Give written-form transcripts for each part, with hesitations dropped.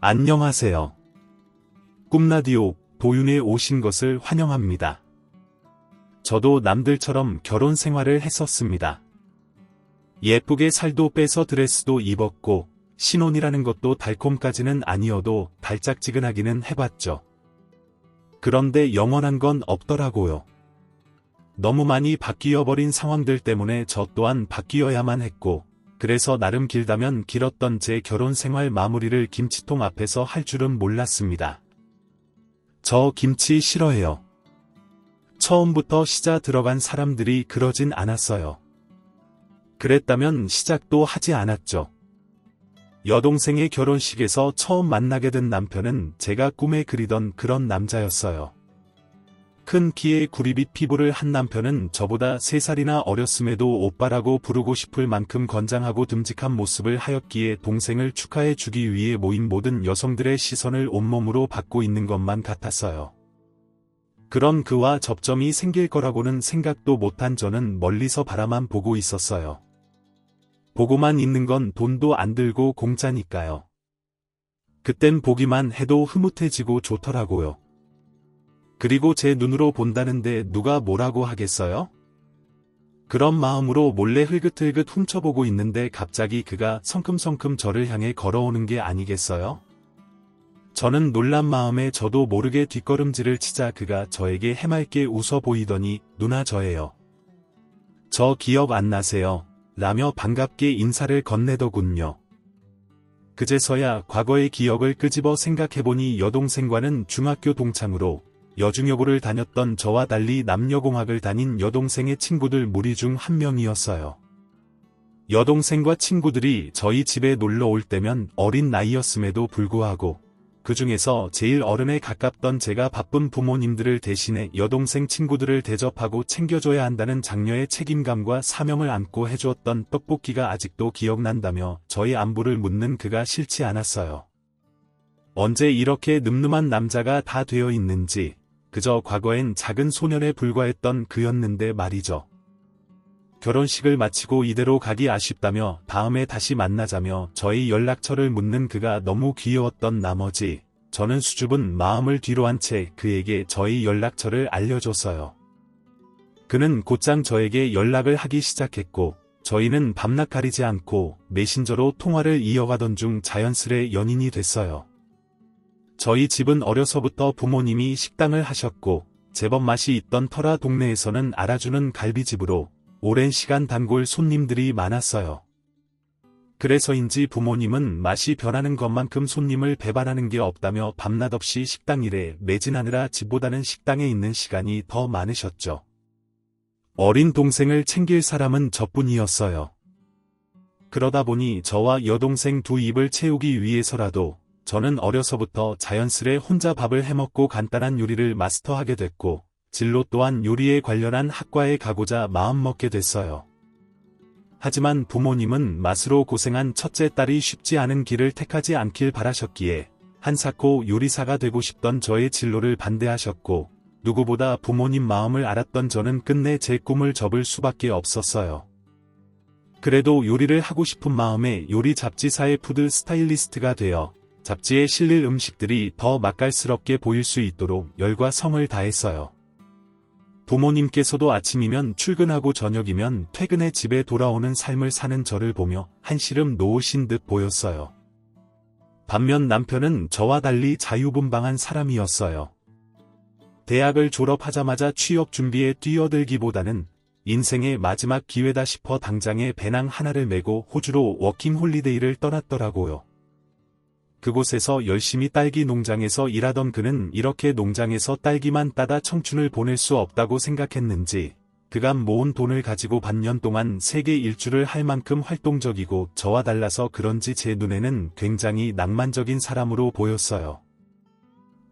안녕하세요. 꿈라디오 도윤에 오신 것을 환영합니다. 저도 남들처럼 결혼 생활을 했었습니다. 예쁘게 살도 빼서 드레스도 입었고 신혼이라는 것도 달콤까지는 아니어도 달짝지근하기는 해봤죠. 그런데 영원한 건 없더라고요. 너무 많이 바뀌어버린 상황들 때문에 저 또한 바뀌어야만 했고, 그래서 나름 길다면 길었던 제 결혼 생활 마무리를 김치통 앞에서 할 줄은 몰랐습니다. 저 김치 싫어해요. 처음부터 시자 들어간 사람들이 그러진 않았어요. 그랬다면 시작도 하지 않았죠. 여동생의 결혼식에서 처음 만나게 된 남편은 제가 꿈에 그리던 그런 남자였어요. 큰 키에 구리빛 피부를 한 남편은 저보다 3살이나 어렸음에도 오빠라고 부르고 싶을 만큼 건장하고 듬직한 모습을 하였기에 동생을 축하해 주기 위해 모인 모든 여성들의 시선을 온몸으로 받고 있는 것만 같았어요. 그런 그와 접점이 생길 거라고는 생각도 못한 저는 멀리서 바라만 보고 있었어요. 보고만 있는 건 돈도 안 들고 공짜니까요. 그땐 보기만 해도 흐뭇해지고 좋더라고요. 그리고 제 눈으로 본다는데 누가 뭐라고 하겠어요? 그런 마음으로 몰래 흘긋흘긋 훔쳐보고 있는데 갑자기 그가 성큼성큼 저를 향해 걸어오는 게 아니겠어요? 저는 놀란 마음에 저도 모르게 뒷걸음질을 치자 그가 저에게 해맑게 웃어 보이더니 누나 저예요. 저 기억 안 나세요? 라며 반갑게 인사를 건네더군요. 그제서야 과거의 기억을 끄집어 생각해보니 여동생과는 중학교 동창으로 여중여고를 다녔던 저와 달리 남녀공학을 다닌 여동생의 친구들 무리 중 한 명이었어요. 여동생과 친구들이 저희 집에 놀러 올 때면 어린 나이였음에도 불구하고 그 중에서 제일 어른에 가깝던 제가 바쁜 부모님들을 대신해 여동생 친구들을 대접하고 챙겨줘야 한다는 장녀의 책임감과 사명을 안고 해주었던 떡볶이가 아직도 기억난다며 저희 안부를 묻는 그가 싫지 않았어요. 언제 이렇게 늠름한 남자가 다 되어 있는지 그저 과거엔 작은 소년에 불과했던 그였는데 말이죠. 결혼식을 마치고 이대로 가기 아쉽다며 다음에 다시 만나자며 저희 연락처를 묻는 그가 너무 귀여웠던 나머지 저는 수줍은 마음을 뒤로 한 채 그에게 저희 연락처를 알려줬어요. 그는 곧장 저에게 연락을 하기 시작했고 저희는 밤낮 가리지 않고 메신저로 통화를 이어가던 중 자연스레 연인이 됐어요. 저희 집은 어려서부터 부모님이 식당을 하셨고 제법 맛이 있던 터라 동네에서는 알아주는 갈비집으로 오랜 시간 단골 손님들이 많았어요. 그래서인지 부모님은 맛이 변하는 것만큼 손님을 배반하는 게 없다며 밤낮 없이 식당 일에 매진하느라 집보다는 식당에 있는 시간이 더 많으셨죠. 어린 동생을 챙길 사람은 저뿐이었어요. 그러다 보니 저와 여동생 두 입을 채우기 위해서라도 저는 어려서부터 자연스레 혼자 밥을 해먹고 간단한 요리를 마스터하게 됐고 진로 또한 요리에 관련한 학과에 가고자 마음먹게 됐어요. 하지만 부모님은 맛으로 고생한 첫째 딸이 쉽지 않은 길을 택하지 않길 바라셨기에 한사코 요리사가 되고 싶던 저의 진로를 반대하셨고 누구보다 부모님 마음을 알았던 저는 끝내 제 꿈을 접을 수밖에 없었어요. 그래도 요리를 하고 싶은 마음에 요리 잡지사의 푸드 스타일리스트가 되어 잡지에 실릴 음식들이 더 맛깔스럽게 보일 수 있도록 열과 성을 다했어요. 부모님께서도 아침이면 출근하고 저녁이면 퇴근해 집에 돌아오는 삶을 사는 저를 보며 한시름 놓으신 듯 보였어요. 반면 남편은 저와 달리 자유분방한 사람이었어요. 대학을 졸업하자마자 취업 준비에 뛰어들기보다는 인생의 마지막 기회다 싶어 당장에 배낭 하나를 메고 호주로 워킹 홀리데이를 떠났더라고요. 그곳에서 열심히 딸기 농장에서 일하던 그는 이렇게 농장에서 딸기만 따다 청춘을 보낼 수 없다고 생각했는지 그간 모은 돈을 가지고 반년 동안 세계 일주를 할 만큼 활동적이고 저와 달라서 그런지 제 눈에는 굉장히 낭만적인 사람으로 보였어요.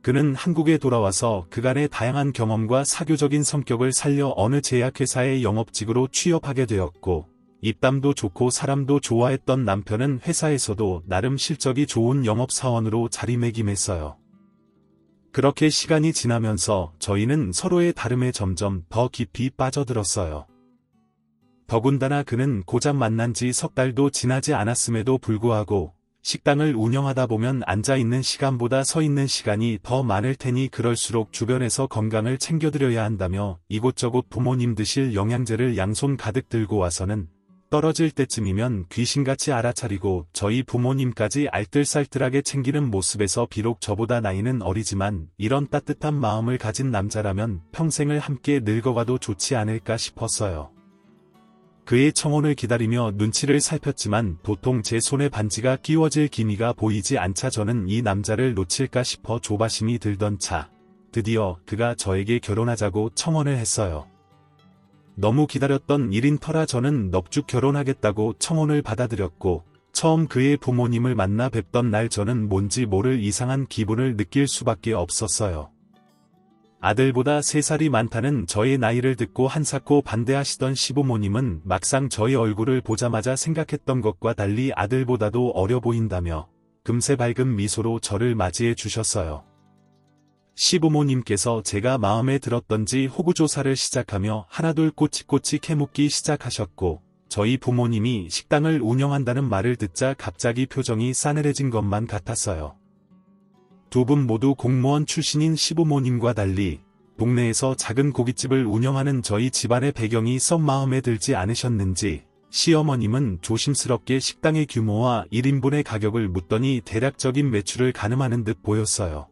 그는 한국에 돌아와서 그간의 다양한 경험과 사교적인 성격을 살려 어느 제약회사의 영업직으로 취업하게 되었고 입담도 좋고 사람도 좋아했던 남편은 회사에서도 나름 실적이 좋은 영업사원으로 자리매김했어요. 그렇게 시간이 지나면서 저희는 서로의 다름에 점점 더 깊이 빠져들었어요. 더군다나 그는 고작 만난 지 3달도 지나지 않았음에도 불구하고 식당을 운영하다 보면 앉아 있는 시간보다 서 있는 시간이 더 많을 테니 그럴수록 주변에서 건강을 챙겨드려야 한다며 이곳저곳 부모님 드실 영양제를 양손 가득 들고 와서는 떨어질 때쯤이면 귀신같이 알아차리고 저희 부모님까지 알뜰살뜰하게 챙기는 모습에서 비록 저보다 나이는 어리지만 이런 따뜻한 마음을 가진 남자라면 평생을 함께 늙어가도 좋지 않을까 싶었어요. 그의 청혼을 기다리며 눈치를 살폈지만 도통 제 손에 반지가 끼워질 기미가 보이지 않자 저는 이 남자를 놓칠까 싶어 조바심이 들던 차, 드디어 그가 저에게 결혼하자고 청혼을 했어요. 너무 기다렸던 일인 터라 저는 넙죽 결혼하겠다고 청혼을 받아들였고 처음 그의 부모님을 만나 뵙던 날 저는 뭔지 모를 이상한 기분을 느낄 수밖에 없었어요. 아들보다 3살이 많다는 저의 나이를 듣고 한사코 반대하시던 시부모님은 막상 저의 얼굴을 보자마자 생각했던 것과 달리 아들보다도 어려 보인다며 금세 밝은 미소로 저를 맞이해 주셨어요. 시부모님께서 제가 마음에 들었던지 호구조사를 시작하며 하나둘 꼬치꼬치 캐묻기 시작하셨고 저희 부모님이 식당을 운영한다는 말을 듣자 갑자기 표정이 싸늘해진 것만 같았어요. 두 분 모두 공무원 출신인 시부모님과 달리 동네에서 작은 고깃집을 운영하는 저희 집안의 배경이 썩 마음에 들지 않으셨는지 시어머님은 조심스럽게 식당의 규모와 1인분의 가격을 묻더니 대략적인 매출을 가늠하는 듯 보였어요.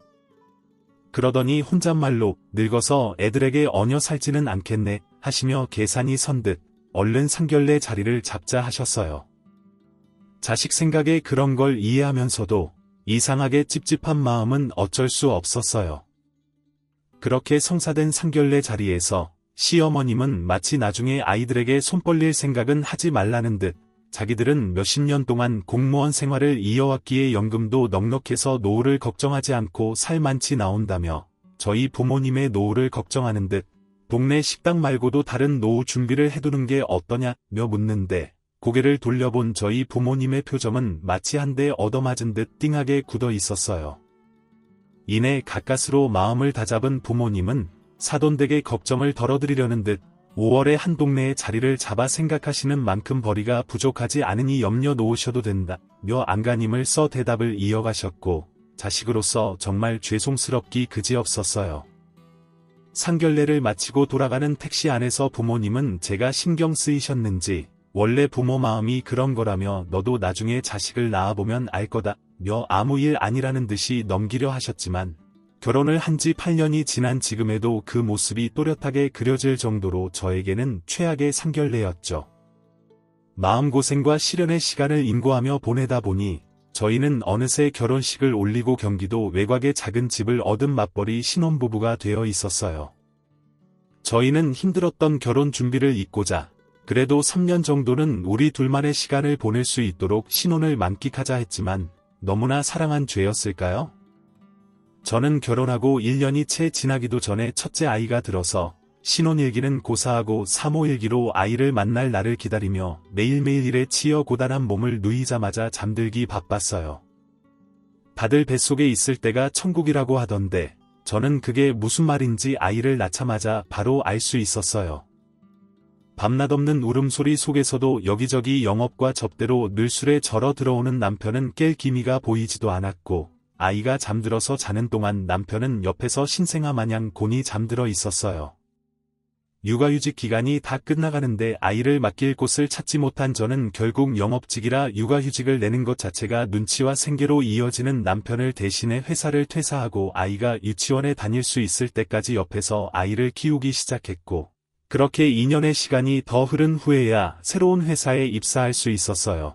그러더니 혼잣말로 늙어서 애들에게 얹어 살지는 않겠네 하시며 계산이 선 듯 얼른 상견례 자리를 잡자 하셨어요. 자식 생각에 그런 걸 이해하면서도 이상하게 찝찝한 마음은 어쩔 수 없었어요. 그렇게 성사된 상견례 자리에서 시어머님은 마치 나중에 아이들에게 손 벌릴 생각은 하지 말라는 듯 자기들은 몇십 년 동안 공무원 생활을 이어왔기에 연금도 넉넉해서 노후를 걱정하지 않고 살만치 나온다며 저희 부모님의 노후를 걱정하는 듯 동네 식당 말고도 다른 노후 준비를 해두는 게 어떠냐며 묻는데 고개를 돌려본 저희 부모님의 표정은 마치 한 대 얻어맞은 듯 띵하게 굳어 있었어요. 이내 가까스로 마음을 다잡은 부모님은 사돈댁의 걱정을 덜어드리려는 듯 5월에 한 동네에 자리를 잡아 생각하시는 만큼 벌이가 부족하지 않으니 염려 놓으셔도 된다며 안간힘을 써 대답을 이어가셨고 자식으로서 정말 죄송스럽기 그지없었어요. 상견례를 마치고 돌아가는 택시 안에서 부모님은 제가 신경 쓰이셨는지 원래 부모 마음이 그런 거라며 너도 나중에 자식을 낳아보면 알 거다며 아무 일 아니라는 듯이 넘기려 하셨지만 결혼을 한 지 8년이 지난 지금에도 그 모습이 또렷하게 그려질 정도로 저에게는 최악의 상견례였죠. 마음고생과 시련의 시간을 인고하며 보내다 보니 저희는 어느새 결혼식을 올리고 경기도 외곽의 작은 집을 얻은 맞벌이 신혼부부가 되어 있었어요. 저희는 힘들었던 결혼 준비를 잊고자 그래도 3년 정도는 우리 둘만의 시간을 보낼 수 있도록 신혼을 만끽하자 했지만 너무나 사랑한 죄였을까요? 저는 결혼하고 1년이 채 지나기도 전에 첫째 아이가 들어서 신혼일기는 고사하고 사모일기로 아이를 만날 날을 기다리며 매일매일 일에 치여 고단한 몸을 누이자마자 잠들기 바빴어요. 다들 뱃속에 있을 때가 천국이라고 하던데 저는 그게 무슨 말인지 아이를 낳자마자 바로 알 수 있었어요. 밤낮 없는 울음소리 속에서도 여기저기 영업과 접대로 늘 술에 절어 들어오는 남편은 깰 기미가 보이지도 않았고 아이가 잠들어서 자는 동안 남편은 옆에서 신생아 마냥 곤히 잠들어 있었어요. 육아휴직 기간이 다 끝나가는데 아이를 맡길 곳을 찾지 못한 저는 결국 영업직이라 육아휴직을 내는 것 자체가 눈치와 생계로 이어지는 남편을 대신해 회사를 퇴사하고 아이가 유치원에 다닐 수 있을 때까지 옆에서 아이를 키우기 시작했고 그렇게 2년의 시간이 더 흐른 후에야 새로운 회사에 입사할 수 있었어요.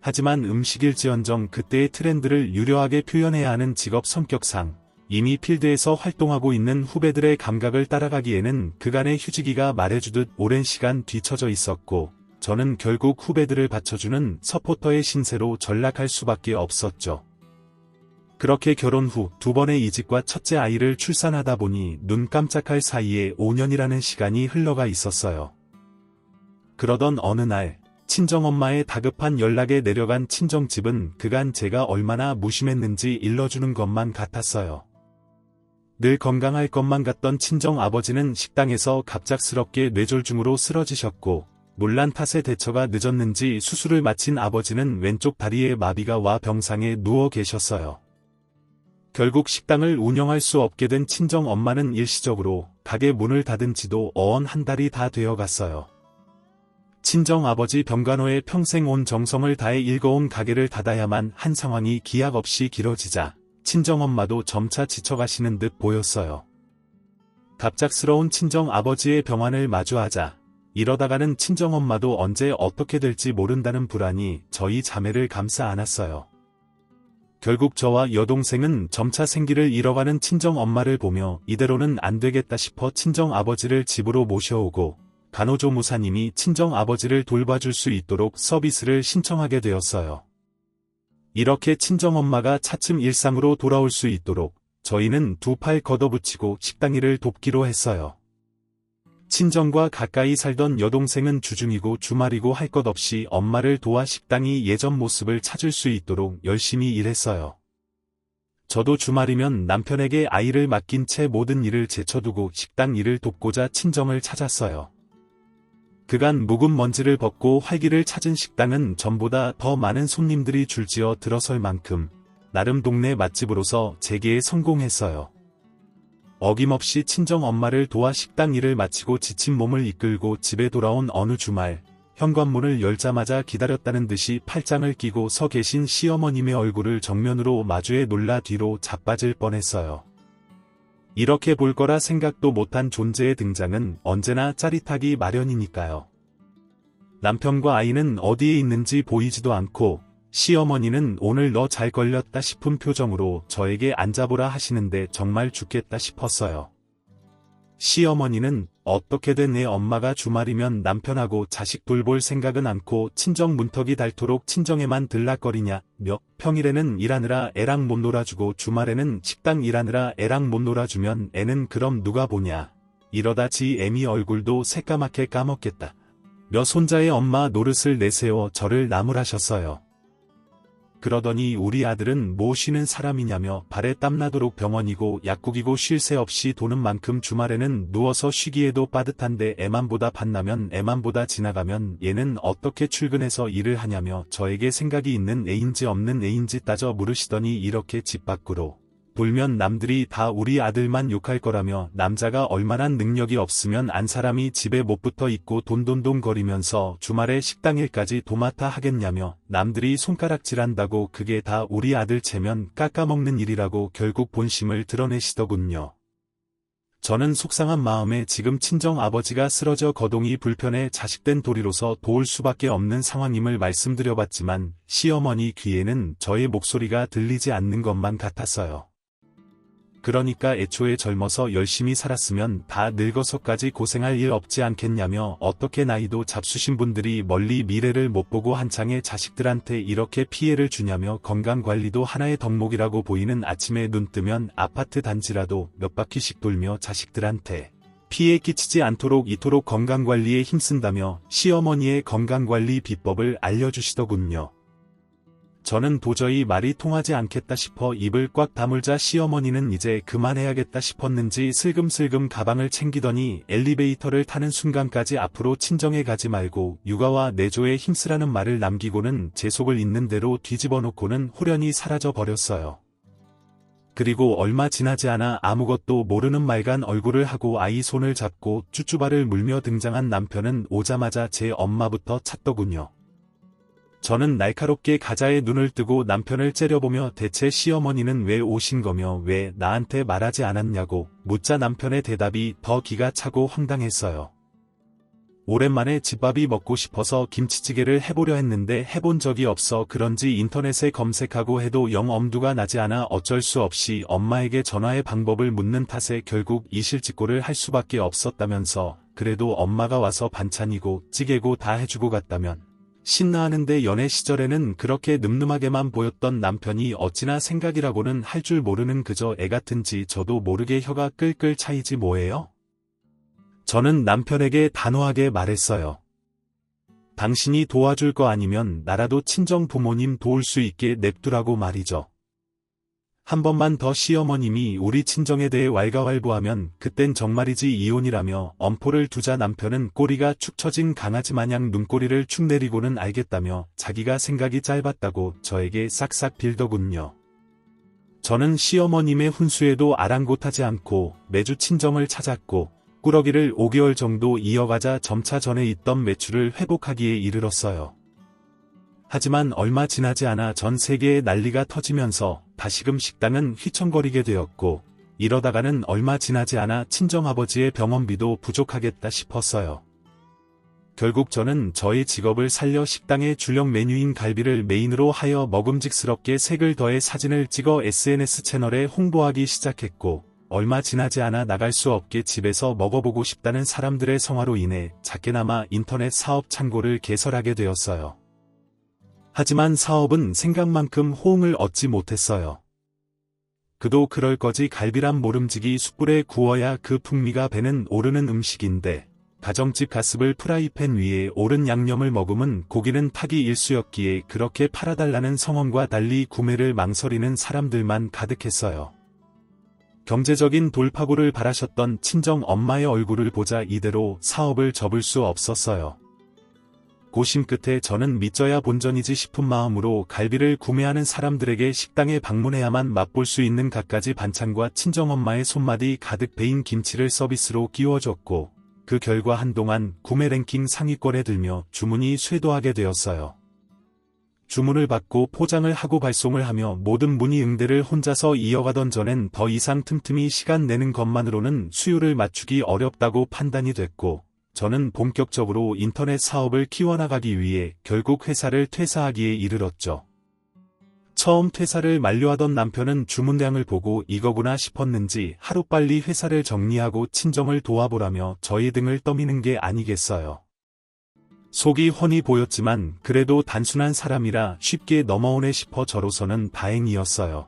하지만 음식일지언정 그때의 트렌드를 유려하게 표현해야 하는 직업 성격상 이미 필드에서 활동하고 있는 후배들의 감각을 따라가기에는 그간의 휴지기가 말해주듯 오랜 시간 뒤처져 있었고 저는 결국 후배들을 받쳐주는 서포터의 신세로 전락할 수밖에 없었죠. 그렇게 결혼 후 2번의 이직과 첫째 아이를 출산하다 보니 눈 깜짝할 사이에 5년이라는 시간이 흘러가 있었어요. 그러던 어느 날 친정엄마의 다급한 연락에 내려간 친정집은 그간 제가 얼마나 무심했는지 일러주는 것만 같았어요. 늘 건강할 것만 같던 친정아버지는 식당에서 갑작스럽게 뇌졸중으로 쓰러지셨고 놀란 탓에 대처가 늦었는지 수술을 마친 아버지는 왼쪽 다리에 마비가 와 병상에 누워 계셨어요. 결국 식당을 운영할 수 없게 된 친정 엄마는 일시적으로 가게 문을 닫은 지도 어언 한 달이 다 되어 갔어요. 친정 아버지 병간호에 평생 온 정성을 다해 일궈온 가게를 닫아야만 한 상황이 기약 없이 길어지자 친정 엄마도 점차 지쳐가시는 듯 보였어요. 갑작스러운 친정 아버지의 병환을 마주하자 이러다가는 친정 엄마도 언제 어떻게 될지 모른다는 불안이 저희 자매를 감싸 안았어요. 결국 저와 여동생은 점차 생기를 잃어가는 친정 엄마를 보며 이대로는 안 되겠다 싶어 친정 아버지를 집으로 모셔오고 간호조무사님이 친정 아버지를 돌봐줄 수 있도록 서비스를 신청하게 되었어요. 이렇게 친정 엄마가 차츰 일상으로 돌아올 수 있도록 저희는 두 팔 걷어붙이고 식당 일을 돕기로 했어요. 친정과 가까이 살던 여동생은 주중이고 주말이고 할 것 없이 엄마를 도와 식당이 예전 모습을 찾을 수 있도록 열심히 일했어요. 저도 주말이면 남편에게 아이를 맡긴 채 모든 일을 제쳐두고 식당 일을 돕고자 친정을 찾았어요. 그간 묵은 먼지를 벗고 활기를 찾은 식당은 전보다 더 많은 손님들이 줄지어 들어설 만큼 나름 동네 맛집으로서 재기에 성공했어요. 어김없이 친정 엄마를 도와 식당 일을 마치고 지친 몸을 이끌고 집에 돌아온 어느 주말, 현관문을 열자마자 기다렸다는 듯이 팔짱을 끼고 서 계신 시어머님의 얼굴을 정면으로 마주해 놀라 뒤로 자빠질 뻔했어요. 이렇게 볼 거라 생각도 못한 존재의 등장은 언제나 짜릿하기 마련이니까요. 남편과 아이는 어디에 있는지 보이지도 않고 시어머니는 오늘 너 잘 걸렸다 싶은 표정으로 저에게 앉아보라 하시는데 정말 죽겠다 싶었어요. 시어머니는 어떻게든 내 엄마가 주말이면 남편하고 자식 돌볼 생각은 않고 친정 문턱이 닳도록 친정에만 들락거리냐며 평일에는 일하느라 애랑 못 놀아주고 주말에는 식당 일하느라 애랑 못 놀아주면 애는 그럼 누가 보냐. 이러다 지 애미 얼굴도 새까맣게 까먹겠다. 며 손자의 엄마 노릇을 내세워 저를 나무라셨어요. 그러더니 우리 아들은 뭐 쉬는 사람이냐며 발에 땀나도록 병원이고 약국이고 쉴 새 없이 도는 만큼 주말에는 누워서 쉬기에도 빠듯한데 애만보다 반나면 애만보다 지나가면 얘는 어떻게 출근해서 일을 하냐며 저에게 생각이 있는 애인지 없는 애인지 따져 물으시더니 이렇게 집 밖으로 돌면 남들이 다 우리 아들만 욕할 거라며 남자가 얼마나 능력이 없으면 안 사람이 집에 못 붙어 있고 돈돈돈 거리면서 주말에 식당 일까지 도맡아 하겠냐며 남들이 손가락질한다고 그게 다 우리 아들 체면 깎아먹는 일이라고 결국 본심을 드러내시더군요. 저는 속상한 마음에 지금 친정 아버지가 쓰러져 거동이 불편해 자식된 도리로서 도울 수밖에 없는 상황임을 말씀드려봤지만 시어머니 귀에는 저의 목소리가 들리지 않는 것만 같았어요. 그러니까 애초에 젊어서 열심히 살았으면 다 늙어서까지 고생할 일 없지 않겠냐며 어떻게 나이도 잡수신 분들이 멀리 미래를 못 보고 한창의 자식들한테 이렇게 피해를 주냐며 건강관리도 하나의 덕목이라고 보이는 아침에 눈 뜨면 아파트 단지라도 몇 바퀴씩 돌며 자식들한테 피해 끼치지 않도록 이토록 건강관리에 힘쓴다며 시어머니의 건강관리 비법을 알려주시더군요. 저는 도저히 말이 통하지 않겠다 싶어 입을 꽉 다물자 시어머니는 이제 그만해야겠다 싶었는지 슬금슬금 가방을 챙기더니 엘리베이터를 타는 순간까지 앞으로 친정에 가지 말고 육아와 내조에 힘쓰라는 말을 남기고는 제 속을 있는 대로 뒤집어 놓고는 호련히 사라져 버렸어요. 그리고 얼마 지나지 않아 아무것도 모르는 말간 얼굴을 하고 아이 손을 잡고 쭈쭈바를 물며 등장한 남편은 오자마자 제 엄마부터 찾더군요. 저는 날카롭게 가자에 눈을 뜨고 남편을 째려보며 대체 시어머니는 왜 오신 거며 왜 나한테 말하지 않았냐고 묻자 남편의 대답이 더 기가 차고 황당했어요. 오랜만에 집밥이 먹고 싶어서 김치찌개를 해보려 했는데 해본 적이 없어 그런지 인터넷에 검색하고 해도 영 엄두가 나지 않아 어쩔 수 없이 엄마에게 전화의 방법을 묻는 탓에 결국 이실직고를 할 수밖에 없었다면서 그래도 엄마가 와서 반찬이고 찌개고 다 해주고 갔다면 신나하는데 연애 시절에는 그렇게 늠름하게만 보였던 남편이 어찌나 생각이라고는 할 줄 모르는 그저 애 같은지 저도 모르게 혀가 끌끌 차이지 뭐예요? 저는 남편에게 단호하게 말했어요. 당신이 도와줄 거 아니면 나라도 친정 부모님 도울 수 있게 냅두라고 말이죠. 한 번만 더 시어머님이 우리 친정에 대해 왈가왈부하면 그땐 정말이지 이혼이라며 엄포를 두자 남편은 꼬리가 축 처진 강아지 마냥 눈꼬리를 축 내리고는 알겠다며 자기가 생각이 짧았다고 저에게 싹싹 빌더군요. 저는 시어머님의 훈수에도 아랑곳하지 않고 매주 친정을 찾았고 꾸러기를 5개월 정도 이어가자 점차 전에 있던 매출을 회복하기에 이르렀어요. 하지만 얼마 지나지 않아 전 세계에 난리가 터지면서 다시금 식당은 휘청거리게 되었고 이러다가는 얼마 지나지 않아 친정아버지의 병원비도 부족하겠다 싶었어요. 결국 저는 저의 직업을 살려 식당의 주력 메뉴인 갈비를 메인으로 하여 먹음직스럽게 색을 더해 사진을 찍어 SNS 채널에 홍보하기 시작했고 얼마 지나지 않아 나갈 수 없게 집에서 먹어보고 싶다는 사람들의 성화로 인해 작게나마 인터넷 사업 창고를 개설하게 되었어요. 하지만 사업은 생각만큼 호응을 얻지 못했어요. 그도 그럴 거지 갈비란 모름지기 숯불에 구워야 그 풍미가 배는 오르는 음식인데 가정집 가슴을 프라이팬 위에 오른 양념을 머금은 고기는 타기 일쑤였기에 그렇게 팔아달라는 성원과 달리 구매를 망설이는 사람들만 가득했어요. 경제적인 돌파구를 바라셨던 친정 엄마의 얼굴을 보자 이대로 사업을 접을 수 없었어요. 고심 끝에 저는 믿져야 본전이지 싶은 마음으로 갈비를 구매하는 사람들에게 식당에 방문해야만 맛볼 수 있는 갖가지 반찬과 친정엄마의 손맛이 가득 배인 김치를 서비스로 끼워줬고 그 결과 한동안 구매 랭킹 상위권에 들며 주문이 쇄도하게 되었어요. 주문을 받고 포장을 하고 발송을 하며 모든 문의 응대를 혼자서 이어가던 전엔 더 이상 틈틈이 시간 내는 것만으로는 수요를 맞추기 어렵다고 판단이 됐고 저는 본격적으로 인터넷 사업을 키워나가기 위해 결국 회사를 퇴사하기에 이르렀죠. 처음 퇴사를 만료하던 남편은 주문량을 보고 이거구나 싶었는지 하루빨리 회사를 정리하고 친정을 도와보라며 저희 등을 떠미는 게 아니겠어요. 속이 훤히 보였지만 그래도 단순한 사람이라 쉽게 넘어오네 싶어 저로서는 다행이었어요.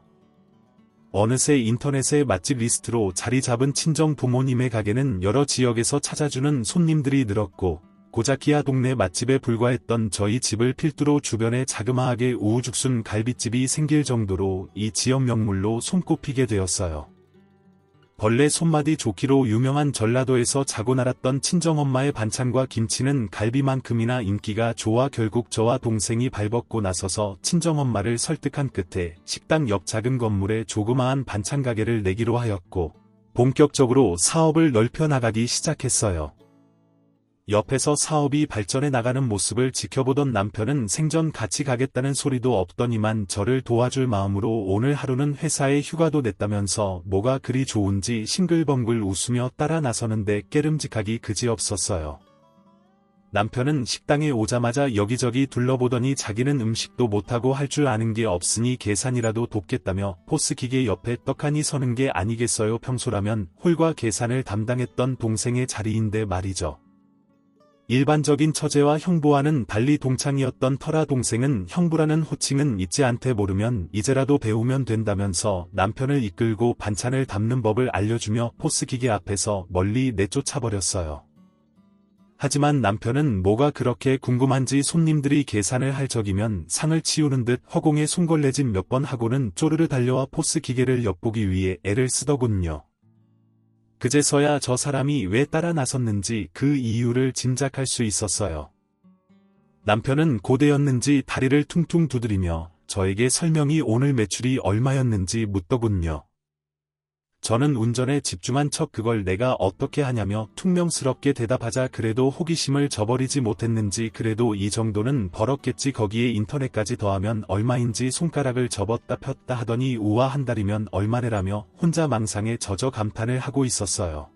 어느새 인터넷의 맛집 리스트로 자리 잡은 친정 부모님의 가게는 여러 지역에서 찾아주는 손님들이 늘었고 고자키야 동네 맛집에 불과했던 저희 집을 필두로 주변에 자그마하게 우후죽순 갈비집이 생길 정도로 이 지역 명물로 손꼽히게 되었어요. 벌레 손맛이 좋기로 유명한 전라도에서 자고 날았던 친정엄마의 반찬과 김치는 갈비만큼이나 인기가 좋아 결국 저와 동생이 발벗고 나서서 친정엄마를 설득한 끝에 식당 옆 작은 건물에 조그마한 반찬 가게를 내기로 하였고 본격적으로 사업을 넓혀 나가기 시작했어요. 옆에서 사업이 발전해 나가는 모습을 지켜보던 남편은 생전 같이 가겠다는 소리도 없더니만 저를 도와줄 마음으로 오늘 하루는 회사에 휴가도 냈다면서 뭐가 그리 좋은지 싱글벙글 웃으며 따라 나서는데 깨름직하기 그지없었어요. 남편은 식당에 오자마자 여기저기 둘러보더니 자기는 음식도 못하고 할 줄 아는 게 없으니 계산이라도 돕겠다며 포스기계 옆에 떡하니 서는 게 아니겠어요. 평소라면 홀과 계산을 담당했던 동생의 자리인데 말이죠. 일반적인 처제와 형부와는 달리 동창이었던 터라 동생은 형부라는 호칭은 잊지 않대 모르면 이제라도 배우면 된다면서 남편을 이끌고 반찬을 담는 법을 알려주며 포스기계 앞에서 멀리 내쫓아버렸어요. 하지만 남편은 뭐가 그렇게 궁금한지 손님들이 계산을 할 적이면 상을 치우는 듯 허공에 손걸레질 몇 번 하고는 쪼르르 달려와 포스기계를 엿보기 위해 애를 쓰더군요. 그제서야 저 사람이 왜 따라 나섰는지 그 이유를 짐작할 수 있었어요. 남편은 고대였는지 다리를 퉁퉁 두드리며 저에게 설명이 오늘 매출이 얼마였는지 묻더군요. 저는 운전에 집중한 척 그걸 내가 어떻게 하냐며 퉁명스럽게 대답하자 그래도 호기심을 저버리지 못했는지 그래도 이 정도는 벌었겠지 거기에 인터넷까지 더하면 얼마인지 손가락을 접었다 폈다 하더니 우와 한 달이면 얼마래라며 혼자 망상에 젖어 감탄을 하고 있었어요.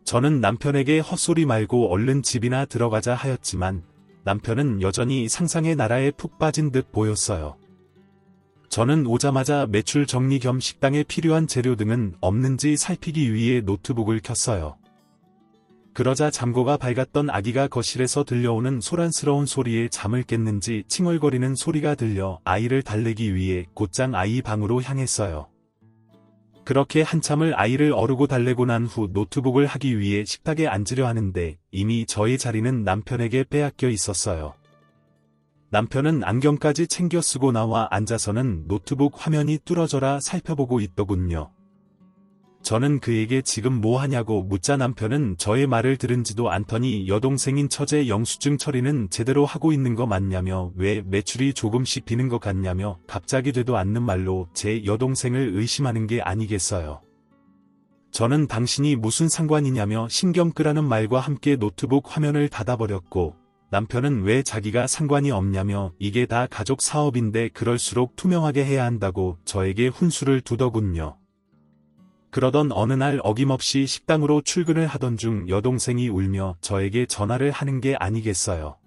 저는 남편에게 헛소리 말고 얼른 집이나 들어가자 하였지만 남편은 여전히 상상의 나라에 푹 빠진 듯 보였어요. 저는 오자마자 매출 정리 겸 식당에 필요한 재료 등은 없는지 살피기 위해 노트북을 켰어요. 그러자 잠고가 밝았던 아기가 거실에서 들려오는 소란스러운 소리에 잠을 깼는지 칭얼거리는 소리가 들려 아이를 달래기 위해 곧장 아이 방으로 향했어요. 그렇게 한참을 아이를 어르고 달래고 난 후 노트북을 하기 위해 식탁에 앉으려 하는데 이미 저의 자리는 남편에게 빼앗겨 있었어요. 남편은 안경까지 챙겨 쓰고 나와 앉아서는 노트북 화면이 뚫어져라 살펴보고 있더군요. 저는 그에게 지금 뭐 하냐고 묻자 남편은 저의 말을 들은지도 않더니 여동생인 처제 영수증 처리는 제대로 하고 있는 거 맞냐며 왜 매출이 조금씩 비는 것 같냐며 갑자기 되도 않는 말로 제 여동생을 의심하는 게 아니겠어요. 저는 당신이 무슨 상관이냐며 신경 끄라는 말과 함께 노트북 화면을 닫아버렸고 남편은 왜 자기가 상관이 없냐며 이게 다 가족 사업인데 그럴수록 투명하게 해야 한다고 저에게 훈수를 두더군요. 그러던 어느 날 어김없이 식당으로 출근을 하던 중 여동생이 울며 저에게 전화를 하는 게 아니겠어요.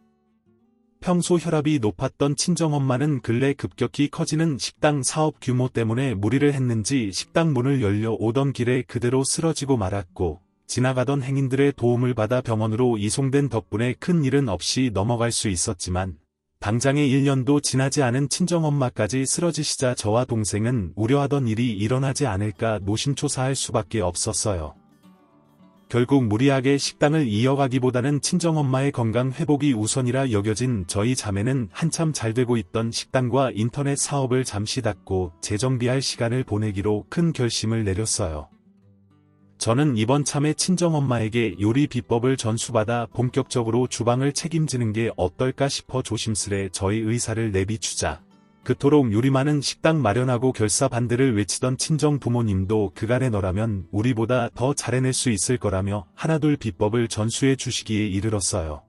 평소 혈압이 높았던 친정엄마는 근래 급격히 커지는 식당 사업 규모 때문에 무리를 했는지 식당 문을 열려 오던 길에 그대로 쓰러지고 말았고 지나가던 행인들의 도움을 받아 병원으로 이송된 덕분에 큰 일은 없이 넘어갈 수 있었지만 당장에 1년도 지나지 않은 친정엄마까지 쓰러지시자 저와 동생은 우려하던 일이 일어나지 않을까 노심초사할 수밖에 없었어요. 결국 무리하게 식당을 이어가기보다는 친정엄마의 건강 회복이 우선이라 여겨진 저희 자매는 한참 잘 되고 있던 식당과 인터넷 사업을 잠시 닫고 재정비할 시간을 보내기로 큰 결심을 내렸어요. 저는 이번 참에 친정엄마에게 요리 비법을 전수받아 본격적으로 주방을 책임지는 게 어떨까 싶어 조심스레 저희 의사를 내비추자 그토록 요리 많은 식당 마련하고 결사 반대를 외치던 친정 부모님도 그간의 너라면 우리보다 더 잘해낼 수 있을 거라며 하나둘 비법을 전수해 주시기에 이르렀어요.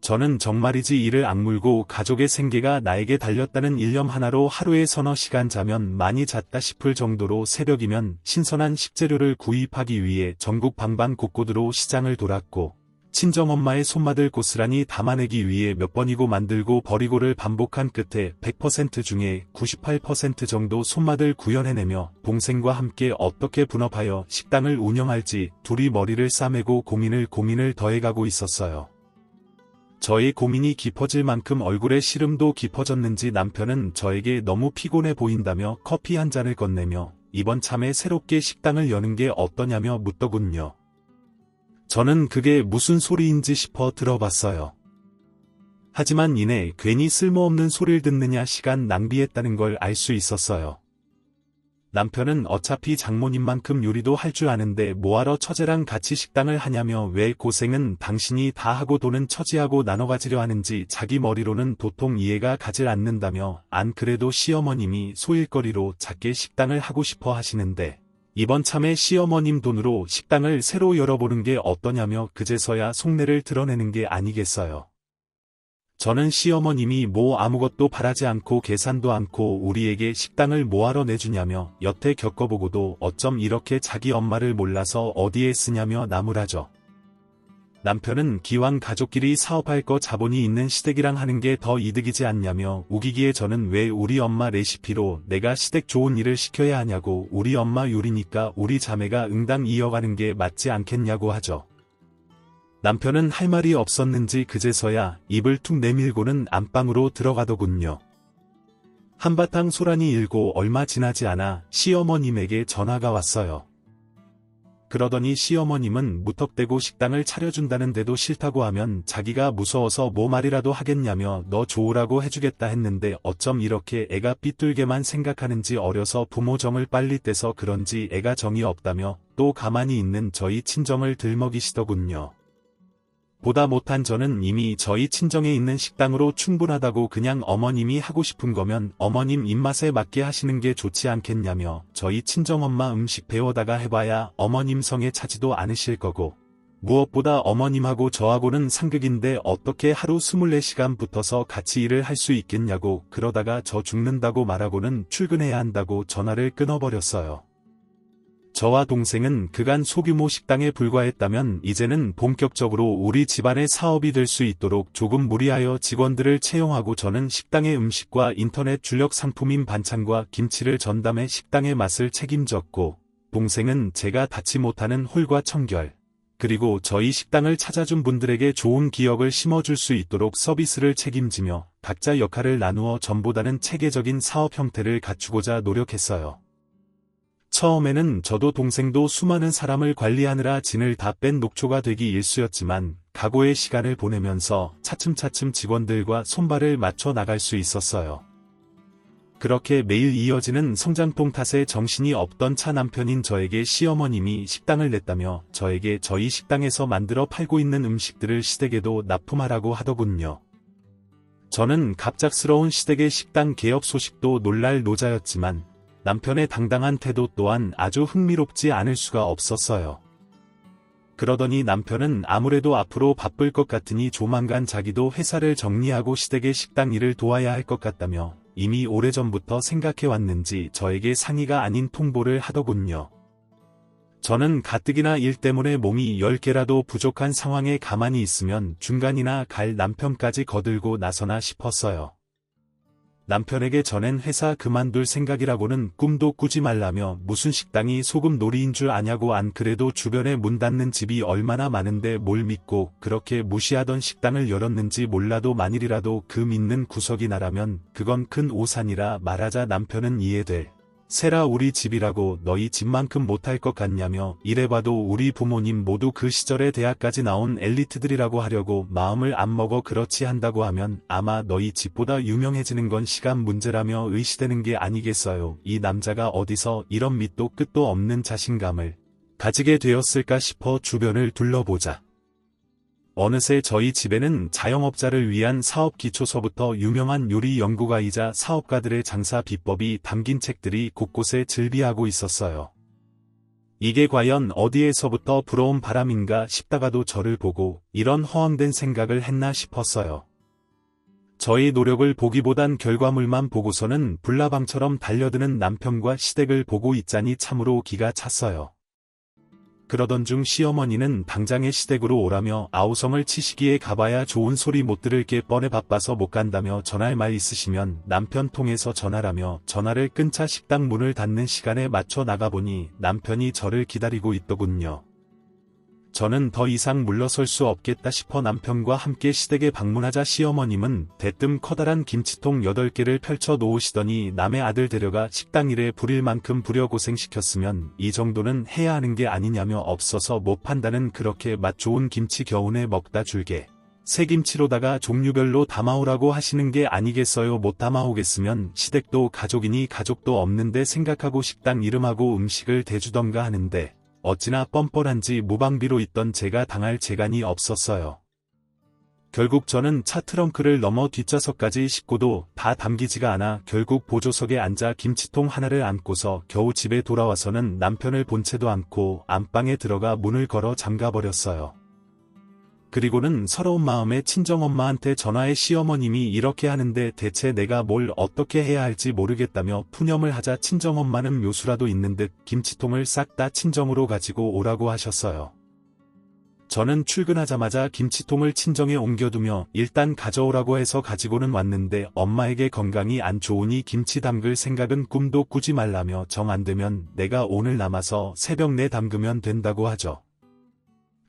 저는 정말이지 이를 악물고 가족의 생계가 나에게 달렸다는 일념 하나로 하루에 서너 시간 자면 많이 잤다 싶을 정도로 새벽이면 신선한 식재료를 구입하기 위해 전국 방방곳곳으로 시장을 돌았고 친정엄마의 손맛을 고스란히 담아내기 위해 몇 번이고 만들고 버리고를 반복한 끝에 100% 중에 98% 정도 손맛을 구현해내며 동생과 함께 어떻게 분업하여 식당을 운영할지 둘이 머리를 싸매고 고민을 더해가고 있었어요. 저의 고민이 깊어질 만큼 얼굴에 시름도 깊어졌는지 남편은 저에게 너무 피곤해 보인다며 커피 한 잔을 건네며 이번 참에 새롭게 식당을 여는 게 어떠냐며 묻더군요. 저는 그게 무슨 소리인지 싶어 들어봤어요. 하지만 이내 괜히 쓸모없는 소리를 듣느냐 시간 낭비했다는 걸 알 수 있었어요. 남편은 어차피 장모님만큼 요리도 할 줄 아는데 뭐하러 처제랑 같이 식당을 하냐며 왜 고생은 당신이 다 하고 돈은 처지하고 나눠 가지려 하는지 자기 머리로는 도통 이해가 가질 않는다며 안 그래도 시어머님이 소일거리로 작게 식당을 하고 싶어 하시는데 이번 참에 시어머님 돈으로 식당을 새로 열어보는 게 어떠냐며 그제서야 속내를 드러내는 게 아니겠어요. 저는 시어머님이 뭐 아무것도 바라지 않고 계산도 않고 우리에게 식당을 뭐하러 내주냐며 여태 겪어보고도 어쩜 이렇게 자기 엄마를 몰라서 어디에 쓰냐며 나무라져. 남편은 기왕 가족끼리 사업할 거 자본이 있는 시댁이랑 하는 게 더 이득이지 않냐며 우기기에 저는 왜 우리 엄마 레시피로 내가 시댁 좋은 일을 시켜야 하냐고 우리 엄마 요리니까 우리 자매가 응당 이어가는 게 맞지 않겠냐고 하죠. 남편은 할 말이 없었는지 그제서야 입을 툭 내밀고는 안방으로 들어가더군요. 한바탕 소란이 일고 얼마 지나지 않아 시어머님에게 전화가 왔어요. 그러더니 시어머님은 무턱대고 식당을 차려준다는데도 싫다고 하면 자기가 무서워서 뭐 말이라도 하겠냐며 너 좋으라고 해주겠다 했는데 어쩜 이렇게 애가 삐뚤게만 생각하는지 어려서 부모 정을 빨리 떼서 그런지 애가 정이 없다며 또 가만히 있는 저희 친정을 들먹이시더군요. 보다 못한 저는 이미 저희 친정에 있는 식당으로 충분하다고 그냥 어머님이 하고 싶은 거면 어머님 입맛에 맞게 하시는 게 좋지 않겠냐며 저희 친정엄마 음식 배워다가 해봐야 어머님 성에 차지도 않으실 거고 무엇보다 어머님하고 저하고는 상극인데 어떻게 하루 24시간 붙어서 같이 일을 할 수 있겠냐고 그러다가 저 죽는다고 말하고는 출근해야 한다고 전화를 끊어버렸어요. 저와 동생은 그간 소규모 식당에 불과했다면 이제는 본격적으로 우리 집안의 사업이 될 수 있도록 조금 무리하여 직원들을 채용하고 저는 식당의 음식과 인터넷 주력 상품인 반찬과 김치를 전담해 식당의 맛을 책임졌고 동생은 제가 닿지 못하는 홀과 청결 그리고 저희 식당을 찾아준 분들에게 좋은 기억을 심어줄 수 있도록 서비스를 책임지며 각자 역할을 나누어 전보다는 체계적인 사업 형태를 갖추고자 노력했어요. 처음에는 저도 동생도 수많은 사람을 관리하느라 진을 다 뺀 녹초가 되기 일쑤였지만 각오의 시간을 보내면서 차츰차츰 직원들과 손발을 맞춰 나갈 수 있었어요. 그렇게 매일 이어지는 성장통 탓에 정신이 없던 차 남편인 저에게 시어머님이 식당을 냈다며 저에게 저희 식당에서 만들어 팔고 있는 음식들을 시댁에도 납품하라고 하더군요. 저는 갑작스러운 시댁의 식당 개업 소식도 놀랄 노자였지만 남편의 당당한 태도 또한 아주 흥미롭지 않을 수가 없었어요. 그러더니 남편은 아무래도 앞으로 바쁠 것 같으니 조만간 자기도 회사를 정리하고 시댁의 식당 일을 도와야 할 것 같다며 이미 오래전부터 생각해왔는지 저에게 상의가 아닌 통보를 하더군요. 저는 가뜩이나 일 때문에 몸이 10개라도 부족한 상황에 가만히 있으면 중간이나 갈 남편까지 거들고 나서나 싶었어요. 남편에게 전엔 회사 그만둘 생각이라고는 꿈도 꾸지 말라며 무슨 식당이 소금 놀이인 줄 아냐고 안 그래도 주변에 문 닫는 집이 얼마나 많은데 뭘 믿고 그렇게 무시하던 식당을 열었는지 몰라도 만일이라도 그 믿는 구석이 나라면 그건 큰 오산이라 말하자 남편은 이해될. 세라 우리 집이라고 너희 집만큼 못할 것 같냐며 이래봐도 우리 부모님 모두 그 시절에 대학까지 나온 엘리트들이라고 하려고 마음을 안 먹어 그렇지 한다고 하면 아마 너희 집보다 유명해지는 건 시간 문제라며 의시되는 게 아니겠어요. 이 남자가 어디서 이런 밑도 끝도 없는 자신감을 가지게 되었을까 싶어 주변을 둘러보자. 어느새 저희 집에는 자영업자를 위한 사업 기초서부터 유명한 요리 연구가이자 사업가들의 장사 비법이 담긴 책들이 곳곳에 즐비하고 있었어요. 이게 과연 어디에서부터 불어온 바람인가 싶다가도 저를 보고 이런 허황된 생각을 했나 싶었어요. 저희 노력을 보기보단 결과물만 보고서는 불나방처럼 달려드는 남편과 시댁을 보고 있자니 참으로 기가 찼어요. 그러던 중 시어머니는 당장에 시댁으로 오라며 아우성을 치시기에 가봐야 좋은 소리 못 들을 게 뻔해 바빠서 못 간다며 전할 말 있으시면 남편 통해서 전하라며 전화를 끊자 식당 문을 닫는 시간에 맞춰 나가보니 남편이 저를 기다리고 있더군요. 저는 더 이상 물러설 수 없겠다 싶어 남편과 함께 시댁에 방문하자 시어머님은 대뜸 커다란 김치통 8개를 펼쳐 놓으시더니 남의 아들 데려가 식당 일에 부릴 만큼 부려고생시켰으면 이 정도는 해야 하는 게 아니냐며 없어서 못 판다는 그렇게 맛 좋은 김치 겨우내 먹다 줄게. 새김치로다가 종류별로 담아오라고 하시는 게 아니겠어요. 못 담아오겠으면 시댁도 가족이니 가족도 없는데 생각하고 식당 이름하고 음식을 대주던가 하는데 어찌나 뻔뻔한지 무방비로 있던 제가 당할 재간이 없었어요. 결국 저는 차 트렁크를 넘어 뒷좌석까지 싣고도 다 담기지가 않아 결국 보조석에 앉아 김치통 하나를 안고서 겨우 집에 돌아와서는 남편을 본 채도 않고 안방에 들어가 문을 걸어 잠가버렸어요. 그리고는 서러운 마음에 친정엄마한테 전화해 시어머님이 이렇게 하는데 대체 내가 뭘 어떻게 해야 할지 모르겠다며 푸념을 하자 친정엄마는 묘수라도 있는 듯 김치통을 싹 다 친정으로 가지고 오라고 하셨어요. 저는 출근하자마자 김치통을 친정에 옮겨두며 일단 가져오라고 해서 가지고는 왔는데 엄마에게 건강이 안 좋으니 김치 담글 생각은 꿈도 꾸지 말라며 정 안 되면 내가 오늘 남아서 새벽 내 담그면 된다고 하죠.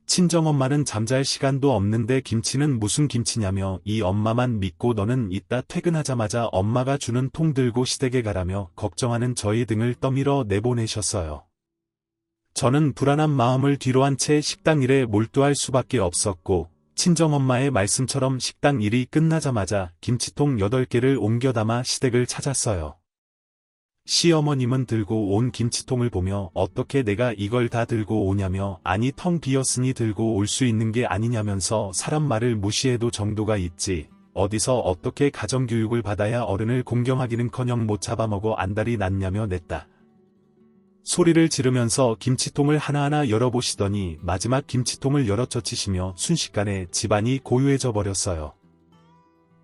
친정엄마는 잠잘 시간도 없는데 김치는 무슨 김치냐며 이 엄마만 믿고 너는 이따 퇴근하자마자 엄마가 주는 통 들고 시댁에 가라며 걱정하는 저의 등을 떠밀어 내보내셨어요. 저는 불안한 마음을 뒤로한 채 식당 일에 몰두할 수밖에 없었고 친정엄마의 말씀처럼 식당 일이 끝나자마자 김치통 8개를 옮겨 담아 시댁을 찾았어요. 시어머님은 들고 온 김치통을 보며 어떻게 내가 이걸 다 들고 오냐며 아니 텅 비었으니 들고 올 수 있는 게 아니냐면서 사람 말을 무시해도 정도가 있지 어디서 어떻게 가정교육을 받아야 어른을 공경하기는커녕 못 잡아먹어 안달이 났냐며 냈다. 소리를 지르면서 김치통을 하나하나 열어보시더니 마지막 김치통을 열어젖히시며 순식간에 집안이 고요해져 버렸어요.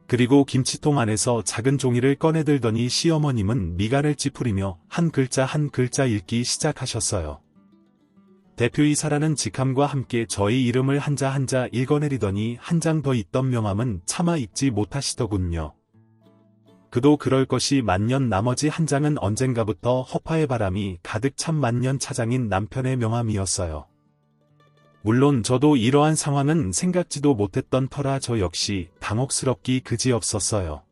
그리고 김치통 안에서 작은 종이를 꺼내들더니 시어머님은 미간을 찌푸리며 한 글자 한 글자 읽기 시작하셨어요. 대표이사라는 직함과 함께 저희 이름을 한자 한자 읽어내리더니 한 장 더 있던 명함은 차마 읽지 못하시더군요. 그도 그럴 것이 만년 나머지 한 장은 언젠가부터 허파의 바람이 가득 찬 만년 차장인 남편의 명함이었어요. 물론 저도 이러한 상황은 생각지도 못했던 터라 저 역시 당혹스럽기 그지없었어요.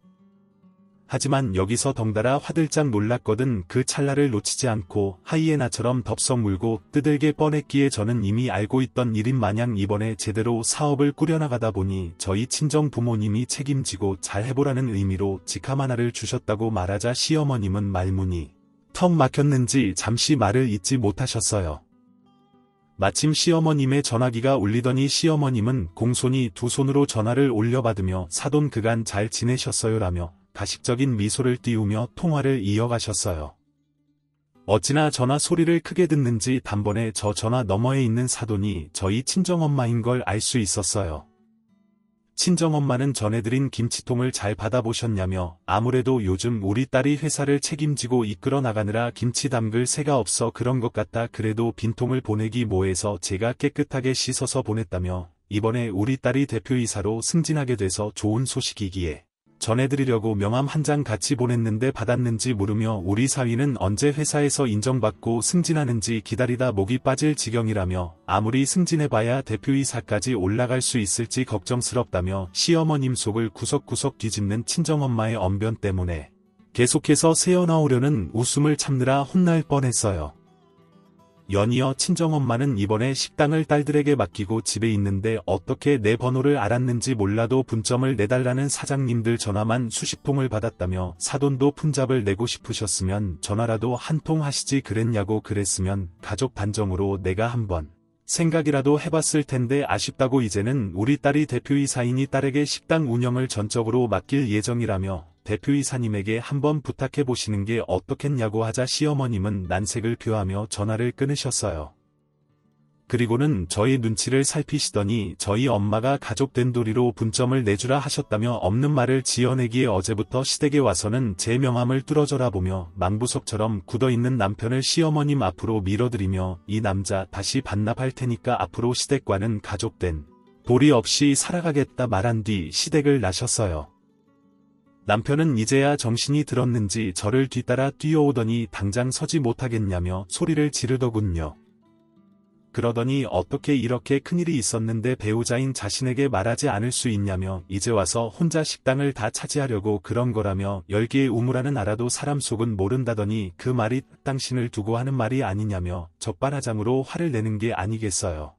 하지만 여기서 덩달아 화들짝 놀랐거든. 그 찰나를 놓치지 않고 하이에나처럼 덥석 물고 뜨들게 뻔했기에 저는 이미 알고 있던 일인 마냥 이번에 제대로 사업을 꾸려나가다 보니 저희 친정 부모님이 책임지고 잘 해보라는 의미로 직함 하나를 주셨다고 말하자 시어머님은 말문이 턱 막혔는지 잠시 말을 잇지 못하셨어요. 마침 시어머님의 전화기가 울리더니 시어머님은 공손히 두 손으로 전화를 올려받으며 사돈 그간 잘 지내셨어요라며 가식적인 미소를 띄우며 통화를 이어가셨어요. 어찌나 전화 소리를 크게 듣는지 단번에 저 전화 너머에 있는 사돈이 저희 친정엄마인 걸 알 수 있었어요. 친정엄마는 전해드린 김치통을 잘 받아보셨냐며 아무래도 요즘 우리 딸이 회사를 책임지고 이끌어 나가느라 김치 담글 새가 없어 그런 것 같다. 그래도 빈통을 보내기 뭐해서 제가 깨끗하게 씻어서 보냈다며 이번에 우리 딸이 대표이사로 승진하게 돼서 좋은 소식이기에 전해드리려고 명함 한 장 같이 보냈는데 받았는지 물으며 우리 사위는 언제 회사에서 인정받고 승진하는지 기다리다 목이 빠질 지경이라며 아무리 승진해봐야 대표이사까지 올라갈 수 있을지 걱정스럽다며 시어머님 속을 구석구석 뒤집는 친정엄마의 언변 때문에 계속해서 새어나오려는 웃음을 참느라 혼날 뻔했어요. 연이어 친정엄마는 이번에 식당을 딸들에게 맡기고 집에 있는데 어떻게 내 번호를 알았는지 몰라도 분점을 내달라는 사장님들 전화만 수십 통을 받았다며 사돈도 푼잡을 내고 싶으셨으면 전화라도 한 통 하시지 그랬냐고 그랬으면 가족 단정으로 내가 한번 생각이라도 해봤을 텐데 아쉽다고 이제는 우리 딸이 대표이사이니 딸에게 식당 운영을 전적으로 맡길 예정이라며 대표이사님에게 한번 부탁해보시는 게 어떻겠냐고 하자 시어머님은 난색을 표하며 전화를 끊으셨어요. 그리고는 저희 눈치를 살피시더니 저희 엄마가 가족 된도리로 분점을 내주라 하셨다며 없는 말을 지어내기에 어제부터 시댁에 와서는 제 명함을 뚫어져라 보며 망부석처럼 굳어있는 남편을 시어머님 앞으로 밀어들이며 이 남자 다시 반납할 테니까 앞으로 시댁과는 가족된 도리 없이 살아가겠다 말한 뒤 시댁을 나셨어요. 남편은 이제야 정신이 들었는지 저를 뒤따라 뛰어오더니 당장 서지 못하겠냐며 소리를 지르더군요. 그러더니 어떻게 이렇게 큰일이 있었는데 배우자인 자신에게 말하지 않을 수 있냐며 이제 와서 혼자 식당을 다 차지하려고 그런 거라며 10개의 우물안은 알아도 사람 속은 모른다더니 그 말이 당신을 두고 하는 말이 아니냐며 적반하장으로 화를 내는 게 아니겠어요.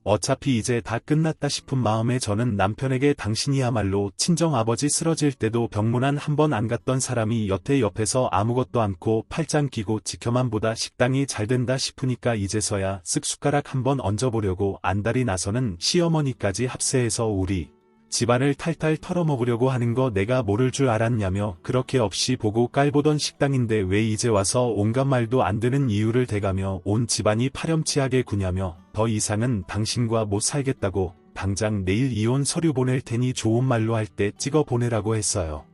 어차피 이제 다 끝났다 싶은 마음에 저는 남편에게 당신이야말로 친정아버지 쓰러질 때도 병문안 한 번 안 갔던 사람이 여태 옆에서 아무것도 않고 팔짱 끼고 지켜만 보다 식당이 잘 된다 싶으니까 이제서야 쓱 숟가락 한번 얹어보려고 안달이 나서는 시어머니까지 합세해서 우리 집안을 탈탈 털어먹으려고 하는 거 내가 모를 줄 알았냐며 그렇게 없이 보고 깔보던 식당인데 왜 이제 와서 온갖 말도 안 되는 이유를 대가며 온 집안이 파렴치하게 구냐며 더 이상은 당신과 못 살겠다고 당장 내일 이혼 서류 보낼 테니 좋은 말로 할 때 찍어 보내라고 했어요.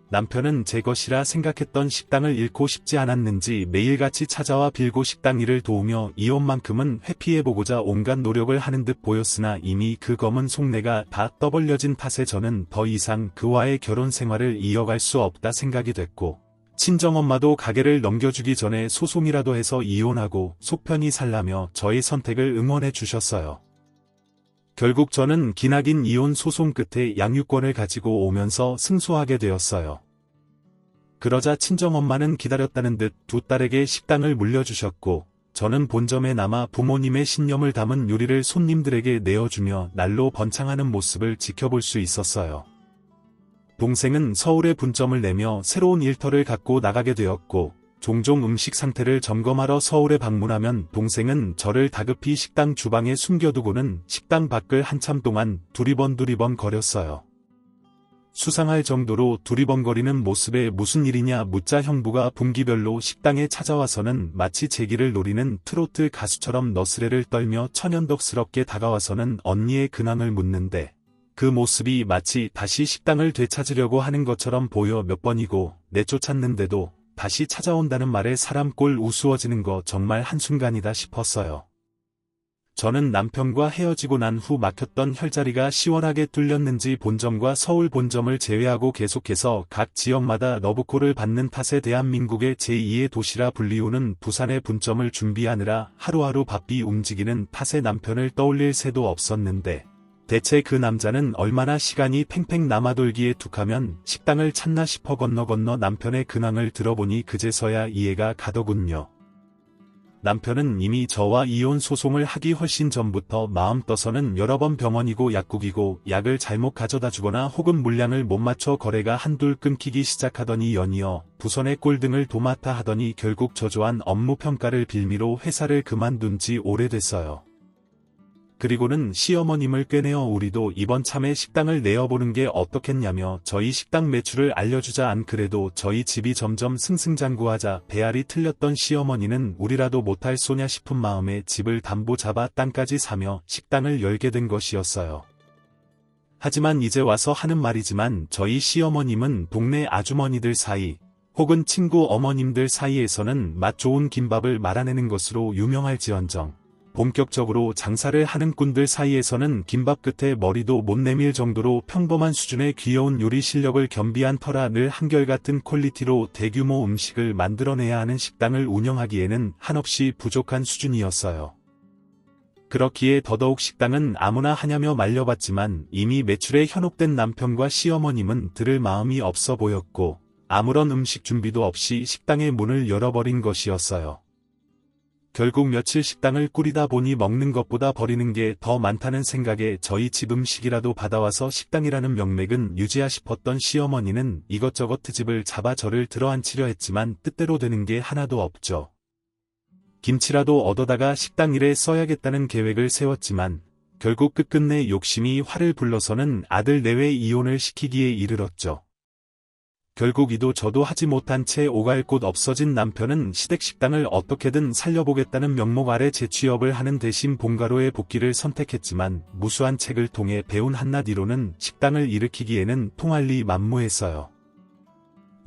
남편은 제 것이라 생각했던 식당을 잃고 싶지 않았는지 매일같이 찾아와 빌고 식당 일을 도우며 이혼만큼은 회피해보고자 온갖 노력을 하는 듯 보였으나 이미 그 검은 속내가 다 떠벌려진 탓에 저는 더 이상 그와의 결혼 생활을 이어갈 수 없다 생각이 됐고 친정엄마도 가게를 넘겨주기 전에 소송이라도 해서 이혼하고 속 편히 살라며 저의 선택을 응원해 주셨어요. 결국 저는 기나긴 이혼 소송 끝에 양육권을 가지고 오면서 승소하게 되었어요. 그러자 친정엄마는 기다렸다는 듯 두 딸에게 식당을 물려주셨고 저는 본점에 남아 부모님의 신념을 담은 요리를 손님들에게 내어주며 날로 번창하는 모습을 지켜볼 수 있었어요. 동생은 서울에 분점을 내며 새로운 일터를 갖고 나가게 되었고 종종 음식 상태를 점검하러 서울에 방문하면 동생은 저를 다급히 식당 주방에 숨겨두고는 식당 밖을 한참 동안 두리번 거렸어요. 수상할 정도로 두리번거리는 모습에 무슨 일이냐 묻자 형부가 분기별로 식당에 찾아와서는 마치 제기를 노리는 트로트 가수처럼 너스레를 떨며 천연덕스럽게 다가와서는 언니의 근황을 묻는데 그 모습이 마치 다시 식당을 되찾으려고 하는 것처럼 보여 몇 번이고 내쫓았는데도 다시 찾아온다는 말에 사람 꼴 우스워지는 거 정말 한순간이다 싶었어요. 저는 남편과 헤어지고 난 후 막혔던 혈자리가 시원하게 뚫렸는지 본점과 서울 본점을 제외하고 계속해서 각 지역마다 러브콜을 받는 탓에 대한민국의 제2의 도시라 불리우는 부산의 분점을 준비하느라 하루하루 바삐 움직이는 탓에 남편을 떠올릴 새도 없었는데 대체 그 남자는 얼마나 시간이 팽팽 남아돌기에 툭하면 식당을 찾나 싶어 건너 남편의 근황을 들어보니 그제서야 이해가 가더군요. 남편은 이미 저와 이혼 소송을 하기 훨씬 전부터 마음 떠서는 여러 번 병원이고 약국이고 약을 잘못 가져다 주거나 혹은 물량을 못 맞춰 거래가 한둘 끊기기 시작하더니 연이어 부선의 꼴등을 도맡아 하더니 결국 저조한 업무 평가를 빌미로 회사를 그만둔 지 오래됐어요. 그리고는 시어머님을 꿰내어 우리도 이번 참에 식당을 내어보는 게 어떻겠냐며 저희 식당 매출을 알려주자. 안 그래도 저희 집이 점점 승승장구하자 배알이 틀렸던 시어머니는 우리라도 못할 소냐 싶은 마음에 집을 담보 잡아 땅까지 사며 식당을 열게 된 것이었어요. 하지만 이제 와서 하는 말이지만 저희 시어머님은 동네 아주머니들 사이 혹은 친구 어머님들 사이에서는 맛 좋은 김밥을 말아내는 것으로 유명할지언정 본격적으로 장사를 하는 꾼들 사이에서는 김밥 끝에 머리도 못 내밀 정도로 평범한 수준의 귀여운 요리 실력을 겸비한 터라 늘 한결같은 퀄리티로 대규모 음식을 만들어내야 하는 식당을 운영하기에는 한없이 부족한 수준이었어요. 그렇기에 더더욱 식당은 아무나 하냐며 말려봤지만 이미 매출에 현혹된 남편과 시어머님은 들을 마음이 없어 보였고 아무런 음식 준비도 없이 식당의 문을 열어버린 것이었어요. 결국 며칠 식당을 꾸리다 보니 먹는 것보다 버리는 게 더 많다는 생각에 저희 집 음식이라도 받아와서 식당이라는 명맥은 유지하 싶었던 시어머니는 이것저것 트집을 잡아 저를 들어앉히려 했지만 뜻대로 되는 게 하나도 없죠. 김치라도 얻어다가 식당 일에 써야겠다는 계획을 세웠지만 결국 끝끝내 욕심이 화를 불러서는 아들 내외 이혼을 시키기에 이르렀죠. 결국 이도 저도 하지 못한 채 오갈 곳 없어진 남편은 시댁식당을 어떻게든 살려보겠다는 명목 아래 재취업을 하는 대신 본가로의 복귀를 선택했지만 무수한 책을 통해 배운 한낱 이론은 식당을 일으키기에는 통할 리 만무했어요.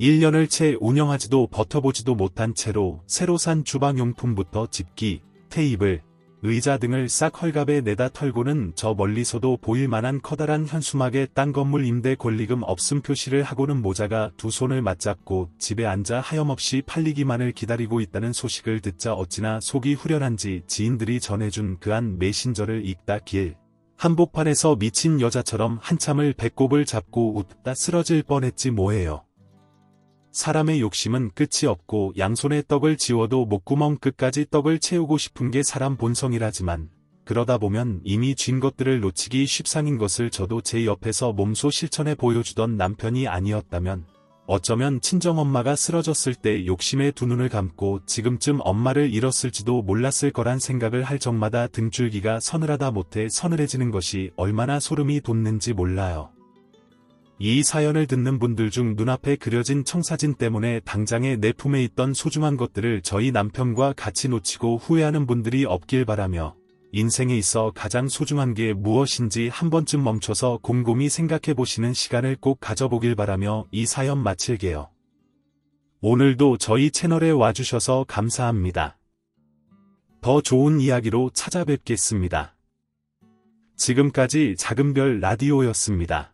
1년을 채 운영하지도 버텨보지도 못한 채로 새로 산 주방용품부터 집기, 테이블, 의자 등을 싹 헐갑에 내다 털고는 저 멀리서도 보일 만한 커다란 현수막에 딴 건물 임대 권리금 없음 표시를 하고는 모자가 두 손을 맞잡고 집에 앉아 하염없이 팔리기만을 기다리고 있다는 소식을 듣자 어찌나 속이 후련한지 지인들이 전해준 그 한 메신저를 읽다 길 한복판에서 미친 여자처럼 한참을 배꼽을 잡고 웃다 쓰러질 뻔했지 뭐예요. 사람의 욕심은 끝이 없고 양손에 떡을 쥐어도 목구멍 끝까지 떡을 채우고 싶은 게 사람 본성이라지만 그러다 보면 이미 쥔 것들을 놓치기 쉽상인 것을 저도 제 옆에서 몸소 실천해 보여주던 남편이 아니었다면 어쩌면 친정엄마가 쓰러졌을 때 욕심에 두 눈을 감고 지금쯤 엄마를 잃었을지도 몰랐을 거란 생각을 할 적마다 등줄기가 서늘하다 못해 서늘해지는 것이 얼마나 소름이 돋는지 몰라요. 이 사연을 듣는 분들 중 눈앞에 그려진 청사진 때문에 당장에 내 품에 있던 소중한 것들을 저희 남편과 같이 놓치고 후회하는 분들이 없길 바라며 인생에 있어 가장 소중한 게 무엇인지 한 번쯤 멈춰서 곰곰이 생각해 보시는 시간을 꼭 가져보길 바라며 이 사연 마칠게요. 오늘도 저희 채널에 와주셔서 감사합니다. 더 좋은 이야기로 찾아뵙겠습니다. 지금까지 작은별 라디오였습니다.